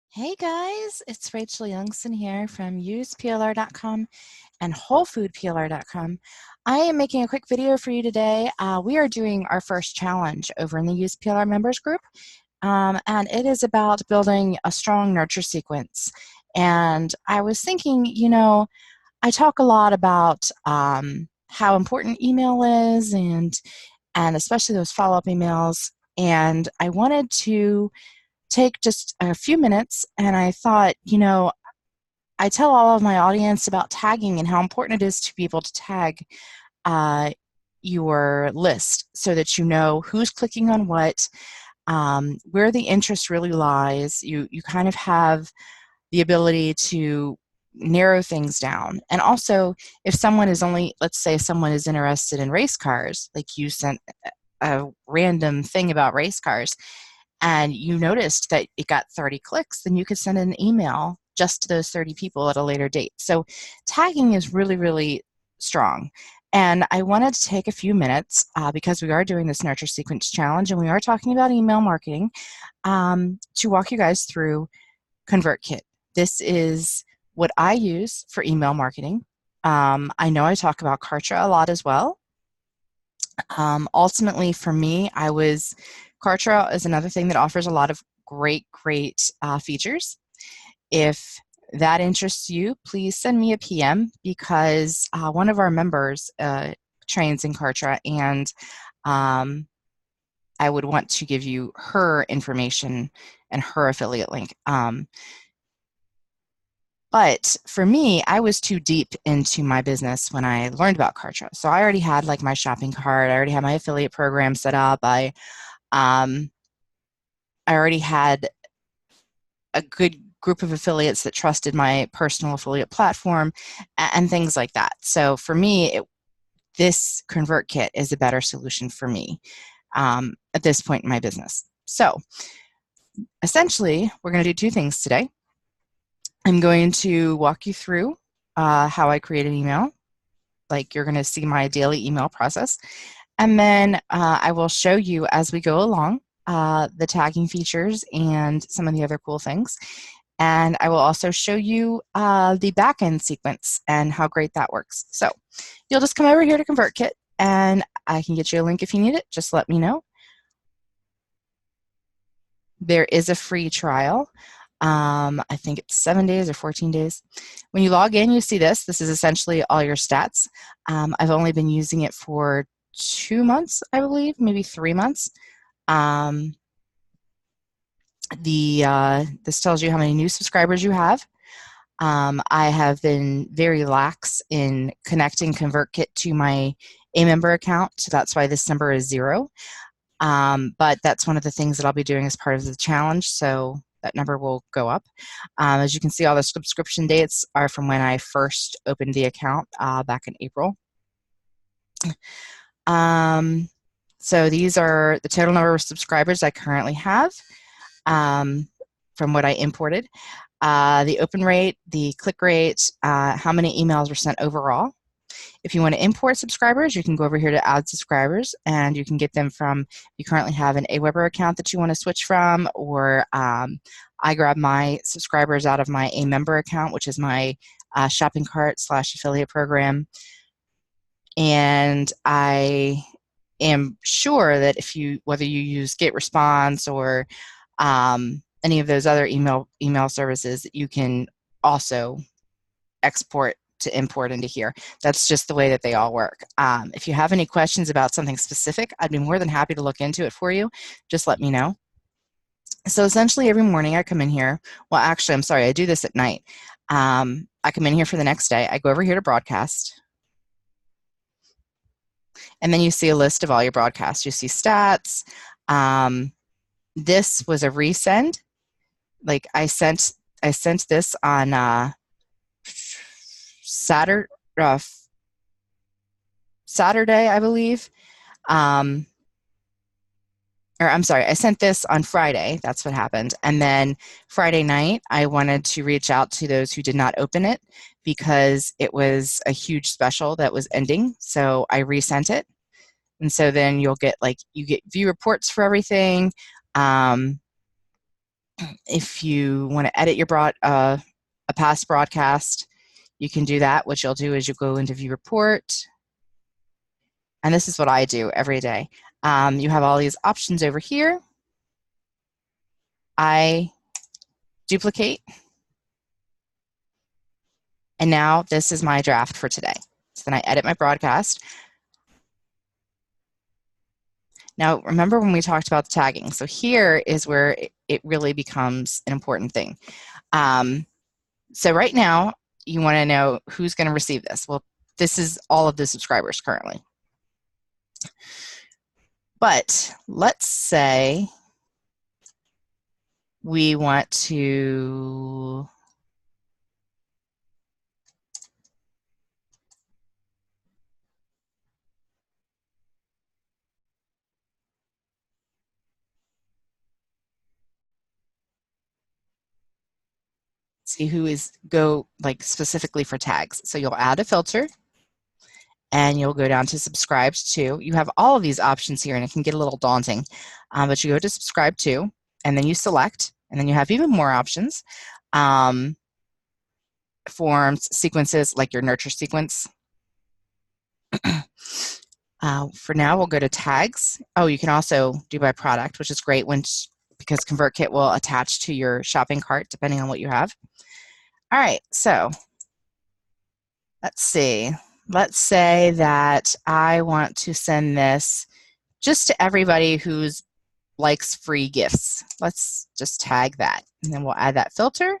Hey guys, it's Rachel Youngson here from useplr.com and wholefoodplr.com. I am making a quick video for you today. We are doing our first challenge over in the Use PLR members group, and it is about building a strong nurture sequence. And I was thinking, I talk a lot about how important email is and especially those follow-up emails, and I wanted to take just a few minutes, and I thought, I tell all of my audience about tagging and how important it is to be able to tag uh, your list so that you know who's clicking on what, where the interest really lies. You kind of have the ability to narrow things down. And also, if someone is only, let's say someone is interested in race cars, like you sent a random thing about race cars, and you noticed that it got 30 clicks, then you could send an email just to those 30 people at a later date. So tagging is really, really strong. And I wanted to take a few minutes because we are doing this Nurture Sequence Challenge and we are talking about email marketing to walk you guys through ConvertKit. This is what I use for email marketing. I know I talk about Kartra a lot as well. Ultimately, for me, Kartra Trial is another thing that offers a lot of great features. If that interests you, please send me a PM because one of our members trains in Kartra, and I would want to give you her information and her affiliate link. But for me, I was too deep into my business when I learned about Kartra. So I already had like my shopping cart. I already had my affiliate program set up. I already had a good group of affiliates that trusted my personal affiliate platform and things like that. So for me, this ConvertKit is a better solution for me at this point in my business. So essentially, we're going to do two things today. I'm going to walk you through how I create an email. Like, you're going to see my daily email process. And then I will show you as we go along the tagging features and some of the other cool things. And I will also show you the backend sequence and how great that works. So you'll just come over here to ConvertKit, and I can get you a link if you need it. Just let me know. There is a free trial. I think it's 7 days or 14 days. When you log in, you see this. This is essentially all your stats. I've only been using it for 2 months, I believe, maybe 3 months. This tells you how many new subscribers you have. I have been very lax in connecting ConvertKit to my A-member account, so that's why this number is 0. But that's one of the things that I'll be doing as part of the challenge, so that number will go up. As you can see, all the subscription dates are from when I first opened the account back in April. So these are the total number of subscribers I currently have from what I imported. The open rate, the click rate, how many emails were sent overall. If you want to import subscribers, you can go over here to add subscribers, and you can get them from, you currently have an Aweber account that you want to switch from, or I grab my subscribers out of my A-member account, which is my shopping cart / affiliate program. And I am sure that whether you use GetResponse or any of those other email services, you can also export to import into here. That's just the way that they all work. If you have any questions about something specific, I'd be more than happy to look into it for you. Just let me know. So essentially every morning I come in here. Well, actually, I'm sorry, I do this at night. I come in here for the next day. I go over here to broadcast. And then you see a list of all your broadcasts. You see stats. This was a resend. Like I sent this on Saturday, I believe. Or I'm sorry, I sent this on Friday. That's what happened. And then Friday night, I wanted to reach out to those who did not open it because it was a huge special that was ending. So I resent it. And so then you get view reports for everything. If you want to edit your a past broadcast, you can do that. What you'll do is you go into View Report, and this is what I do every day. You have all these options over here. I duplicate, and now this is my draft for today. So then I edit my broadcast. Now, remember when we talked about the tagging? So here is where it really becomes an important thing. So right now, you want to know who's going to receive this. Well, this is all of the subscribers currently. But let's say we want to see who is go like specifically for tags. So you'll add a filter and you'll go down to subscribe to. You have all of these options here and it can get a little daunting, but you go to subscribe to and then you select and then you have even more options. Forms, sequences like your nurture sequence. For now, we'll go to tags. Oh, you can also do by product, which is great because ConvertKit will attach to your shopping cart depending on what you have. All right, so let's see. Let's say that I want to send this just to everybody who likes free gifts. Let's just tag that, and then we'll add that filter.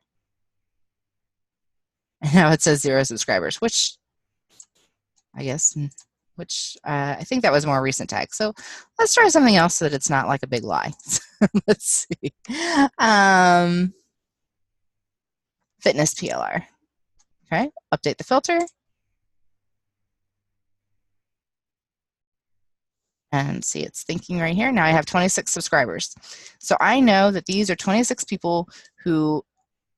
And now it says 0 subscribers, which I guess, I think that was a more recent tag. So let's try something else so that it's not like a big lie. Let's see. Fitness PLR. Okay, update the filter. And see, it's thinking right here. Now I have 26 subscribers. So I know that these are 26 people who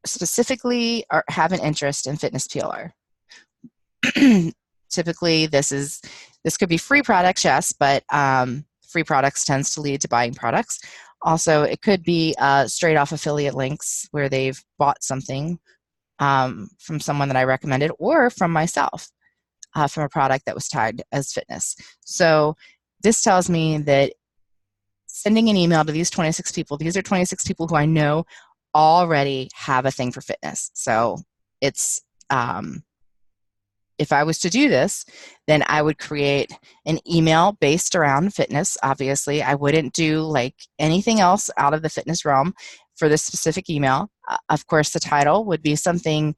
specifically have an interest in fitness PLR. Typically, this could be free products, yes, but free products tends to lead to buying products. Also, it could be straight off affiliate links where they've bought something from someone that I recommended or from myself, from a product that was tagged as fitness. So this tells me that sending an email to these 26 people, these are 26 people who I know already have a thing for fitness. So it's, if I was to do this, then I would create an email based around fitness. Obviously, I wouldn't do like anything else out of the fitness realm for this specific email. Of course, the title would be something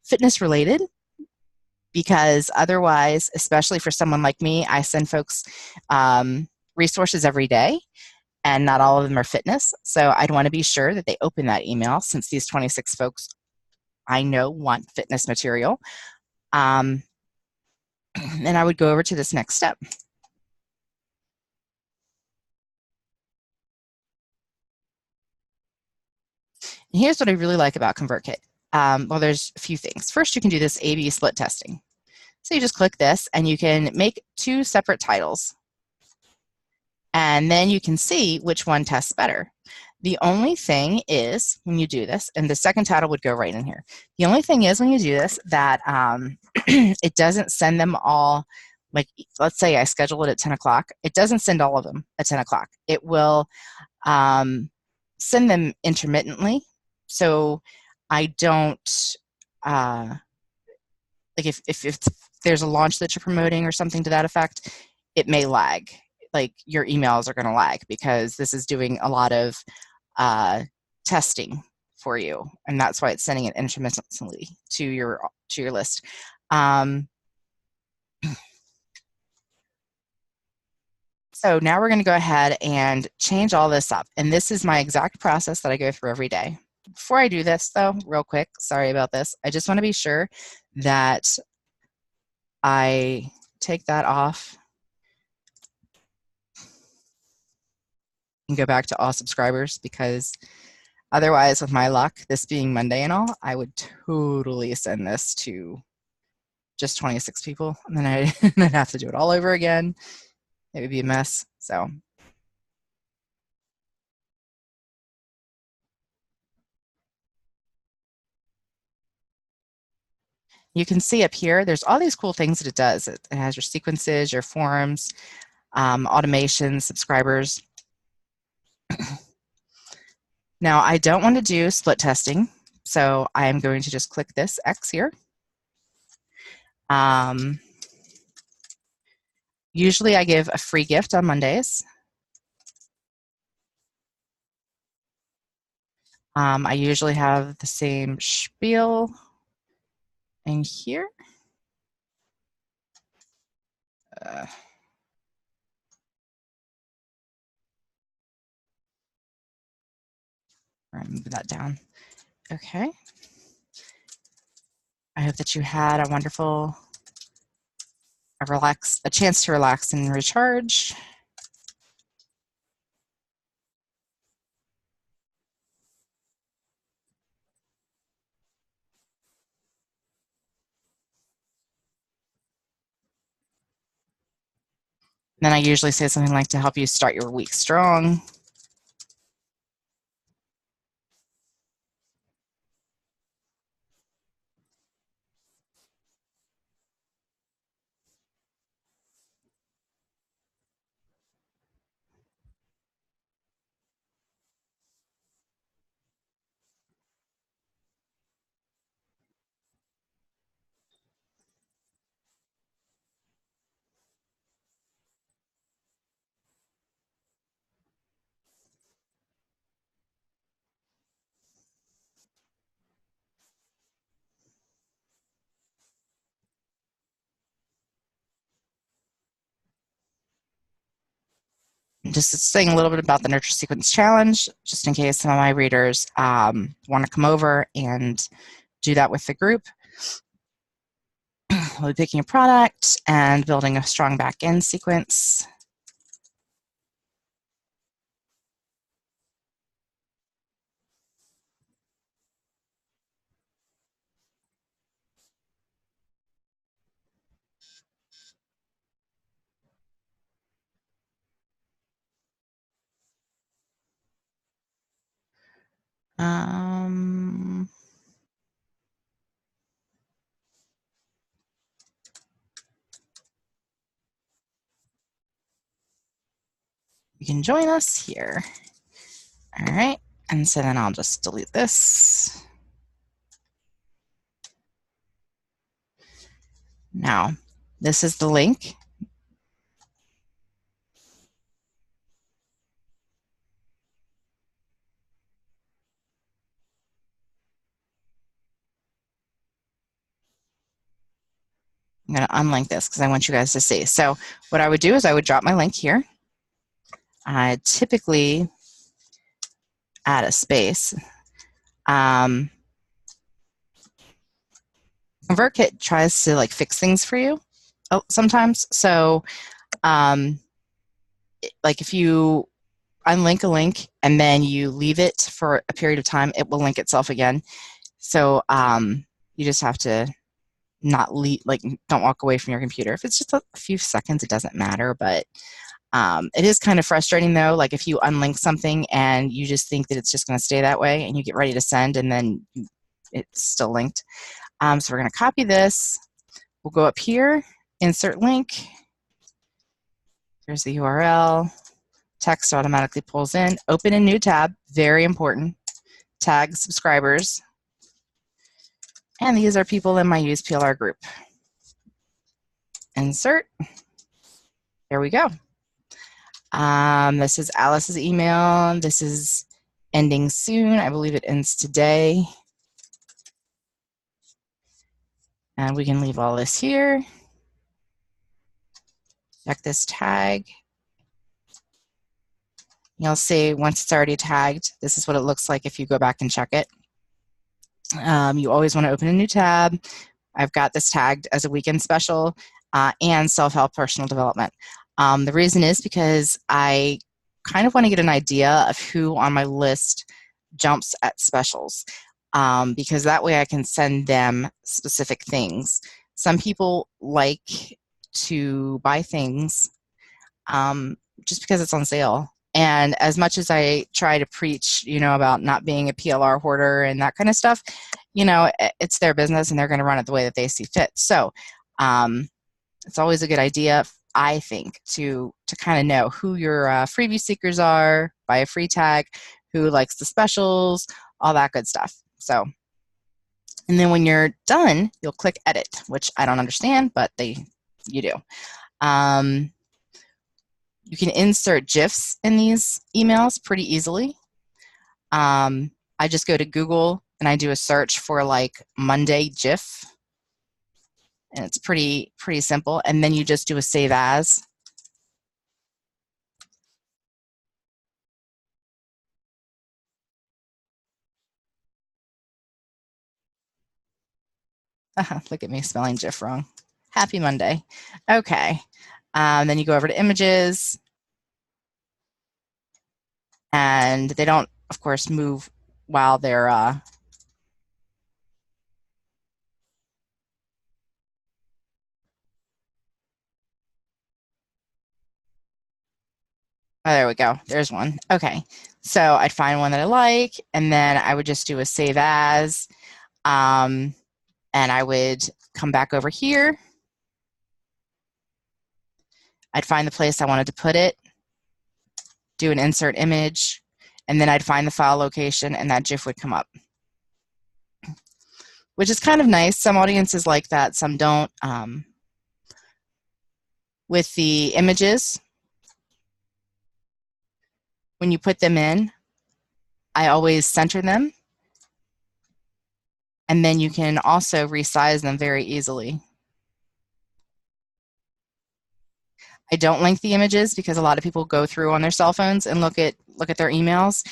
fitness related, because otherwise, especially for someone like me, I send folks resources every day, and not all of them are fitness. So I'd want to be sure that they open that email, since these 26 folks I know want fitness material. Then I would go over to this next step. And here's what I really like about ConvertKit. Well, there's a few things. First, you can do this A/B split testing. So you just click this, and you can make 2 separate titles. And then you can see which one tests better. The only thing is, when you do this, and the second title would go right in here. The only thing is, when you do this, that it doesn't send them all. Like, let's say I schedule it at 10 o'clock. It doesn't send all of them at 10 o'clock. It will send them intermittently. So I don't, like if there's a launch that you're promoting or something to that effect, it may lag. Like, your emails are going to lag because this is doing a lot of testing for you, and that's why it's sending it intermittently to your list. So now we're going to go ahead and change all this up, and this is my exact process that I go through every day. Before I do this, though, real quick, sorry about this, I just want to be sure that I take that off and go back to all subscribers, because otherwise, with my luck, this being Monday and all, I would totally send this to just 26 people, and then I'd have to do it all over again. It would be a mess. So you can see up here, there's all these cool things that it does. It has your sequences, your forums, automation, subscribers. Now, I don't want to do split testing, so I am going to just click this X here. Usually I give a free gift on Mondays. I usually have the same spiel in here. Move that down. Okay. I hope that you had a wonderful, a chance to relax and recharge. Then I usually say something like to help you start your week strong. Just saying a little bit about the Nurture Sequence Challenge, just in case some of my readers want to come over and do that with the group. We'll be picking a product and building a strong back-end sequence. You can join us here. All right, and so then I'll just delete this. Now, this is the link. I'm going to unlink this because I want you guys to see. So what I would do is I would drop my link here. I typically add a space. ConvertKit tries to like fix things for you sometimes. So like if you unlink a link and then you leave it for a period of time, it will link itself again. So you just have to not leave, like don't walk away from your computer. If it's just a few seconds, it doesn't matter, but it is kind of frustrating though, like if you unlink something and you just think that it's just going to stay that way and you get ready to send and then it's still linked. So we're going to copy this. We'll go up here, insert link. There's the URL. Text automatically pulls in. Open a new tab, very important. Tag subscribers. And these are people in my Use PLR group. Insert. There we go. This is Alice's email. This is ending soon. I believe it ends today. And we can leave all this here. Check this tag. You'll see once it's already tagged, this is what it looks like if you go back and check it. You always want to open a new tab. I've got this tagged as a weekend special and self-help personal development. The reason is because I kind of want to get an idea of who on my list jumps at specials because that way I can send them specific things. Some people like to buy things just because it's on sale. And as much as I try to preach, you know, about not being a PLR hoarder and that kind of stuff, you know, it's their business and they're going to run it the way that they see fit. So it's always a good idea, I think, to kind of know who your freebie seekers are, buy a free tag, who likes the specials, all that good stuff. So, and then when you're done, you'll click edit, which I don't understand, but you do. You can insert Gifs in these emails pretty easily. I just go to Google and I do a search for like Monday GIF, and it's pretty simple. And then you just do a save as. Look at me spelling GIF wrong. Happy Monday. Okay. Then you go over to images, and they don't, of course, move while they're oh, there we go. There's one. Okay. So I'd find one that I like, and then I would just do a save as, and I would come back over here. I'd find the place I wanted to put it, do an insert image, and then I'd find the file location, and that GIF would come up, which is kind of nice. Some audiences like that, some don't. With the images, when you put them in, I always center them, and then you can also resize them very easily. I don't link the images because a lot of people go through on their cell phones and look at their emails,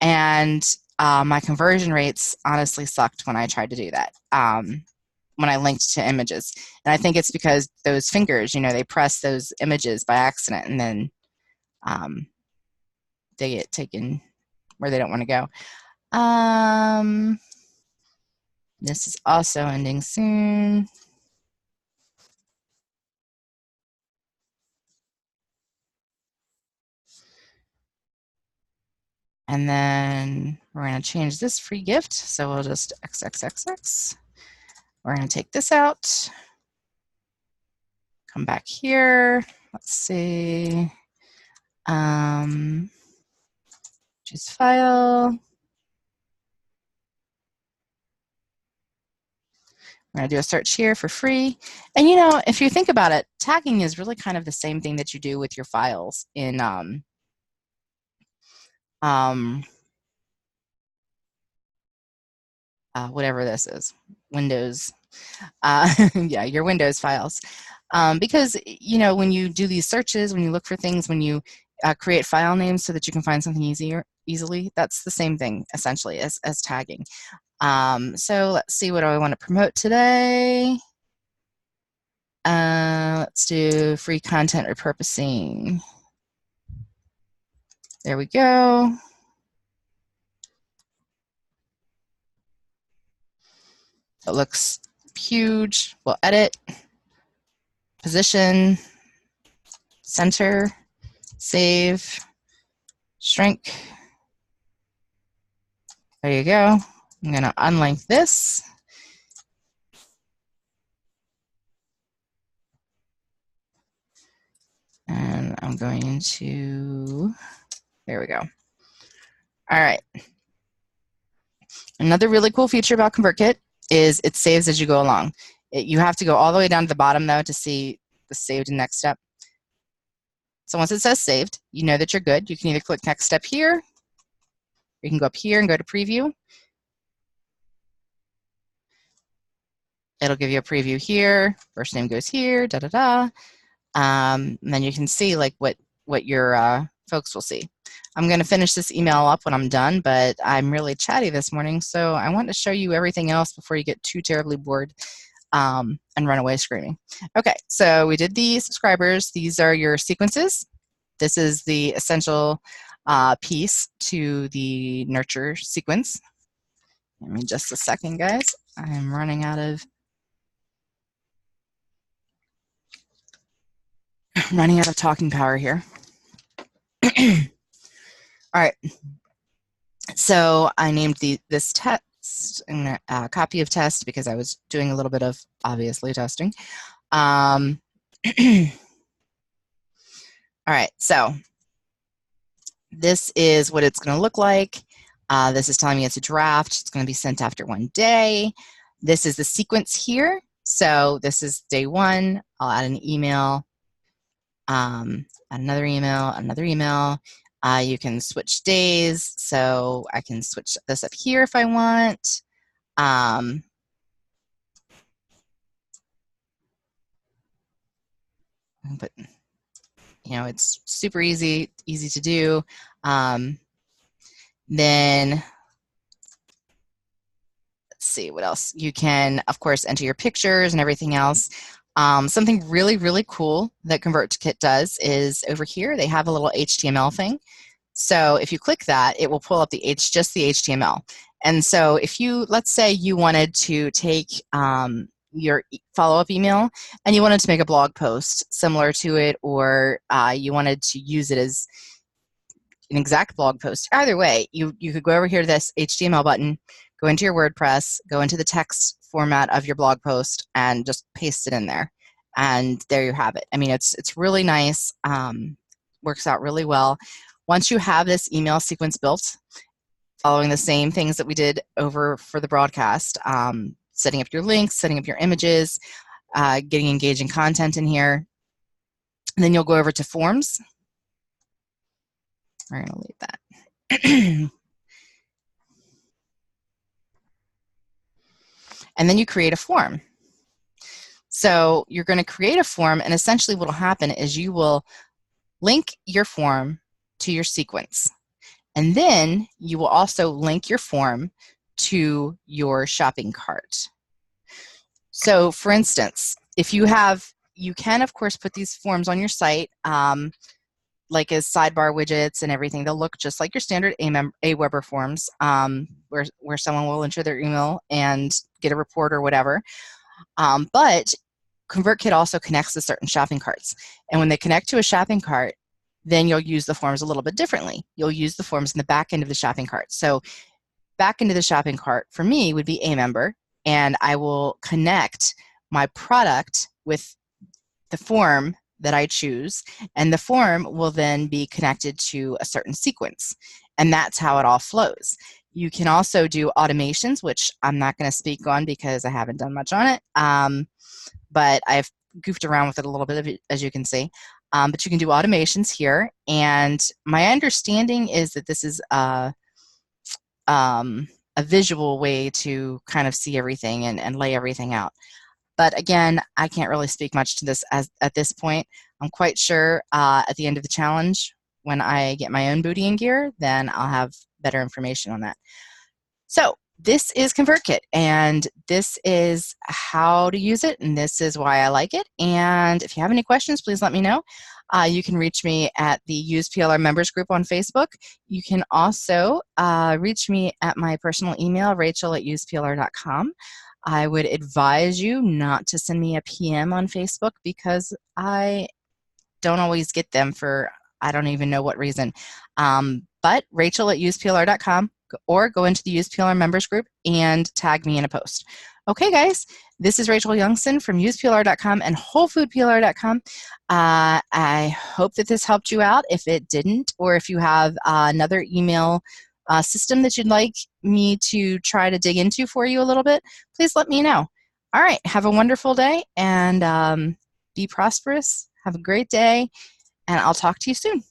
and my conversion rates honestly sucked when I tried to do that. When I linked to images, and I think it's because those fingers, you know, they press those images by accident, and then they get taken where they don't want to go. This is also ending soon. And then we're going to change this free gift. So we'll just XXXX. We're going to take this out. Come back here. Let's see. Choose file. We're going to do a search here for free. And you know, if you think about it, tagging is really kind of the same thing that you do with your files in whatever this is, Windows. Yeah, your Windows files. Because, you know, when you do these searches, when you look for things, when you create file names so that you can find something easily, that's the same thing, essentially, as tagging. So let's see, what do I want to promote today? Let's do free content repurposing. There we go. It looks huge. We'll edit, position, center, save, shrink. There you go. I'm going to unlink this. And I'm going to, there we go. All right. Another really cool feature about ConvertKit is it saves as you go along. You have to go all the way down to the bottom, though, to see the saved and next step. So once it says saved, you know that you're good. You can either click next step here, or you can go up here and go to preview. It'll give you a preview here. First name goes here, da-da-da. And then you can see like what your folks will see. I'm going to finish this email up when I'm done, but I'm really chatty this morning, so I want to show you everything else before you get too terribly bored and run away screaming. Okay, so we did the subscribers. These are your sequences. This is the essential piece to the nurture sequence. Give me just a second, guys. I'm running out of talking power here. All right, so I named this test a copy of test because I was doing a little bit of obviously testing. All right, so this is what it's going to look like. This is telling me it's a draft. It's going to be sent after 1 day. This is the sequence here. So this is day 1. I'll add an email, another email, another email. You can switch days. So I can switch this up here if I want. But you know, it's super easy to do. Then let's see what else. You can, of course, enter your pictures and everything else. Something really, really cool that ConvertKit does is over here, they have a little HTML thing. So if you click that, it will pull up just the HTML. And so if you, let's say you wanted to take your follow-up email and you wanted to make a blog post similar to it, or you wanted to use it as an exact blog post. Either way, you could go over here to this HTML button, go into your WordPress, go into the text format of your blog post, and just paste it in there. And there you have it. I mean, it's really nice. Works out really well. Once you have this email sequence built, following the same things that we did over for the broadcast, setting up your links, setting up your images, getting engaging content in here, and then you'll go over to forms. We're going to leave that. And then you create a form. So you're going to create a form, and essentially what will happen is you will link your form to your sequence. And then you will also link your form to your shopping cart. So for instance, if you can of course put these forms on your site, like as sidebar widgets and everything. They'll look just like your standard Aweber forms, where someone will enter their email and get a report or whatever. But ConvertKit also connects to certain shopping carts. And when they connect to a shopping cart, then you'll use the forms a little bit differently. You'll use the forms in the back end of the shopping cart. So back into the shopping cart for me would be a member, and I will connect my product with the form that I choose, and the form will then be connected to a certain sequence, and that's how it all flows. You can also do automations, which I'm not going to speak on because I haven't done much on it, but I've goofed around with it a little bit, as you can see. But you can do automations here, and my understanding is that this is a visual way to kind of see everything and lay everything out. But again, I can't really speak much to this at this point. I'm quite sure at the end of the challenge, when I get my own booty and gear, then I'll have better information on that. So this is ConvertKit, and this is how to use it, and this is why I like it. And if you have any questions, please let me know. You can reach me at the Use PLR members group on Facebook. You can also reach me at my personal email, rachel@useplr.com. I would advise you not to send me a PM on Facebook because I don't always get them for I don't even know what reason. But rachel@useplr.com, or go into the Use PLR members group and tag me in a post. Okay, guys, this is Rachel Youngson from useplr.com and wholefoodplr.com. I hope that this helped you out. If it didn't, or if you have another email system that you'd like me to try to dig into for you a little bit, please let me know. All right, have a wonderful day, and be prosperous. Have a great day, and I'll talk to you soon.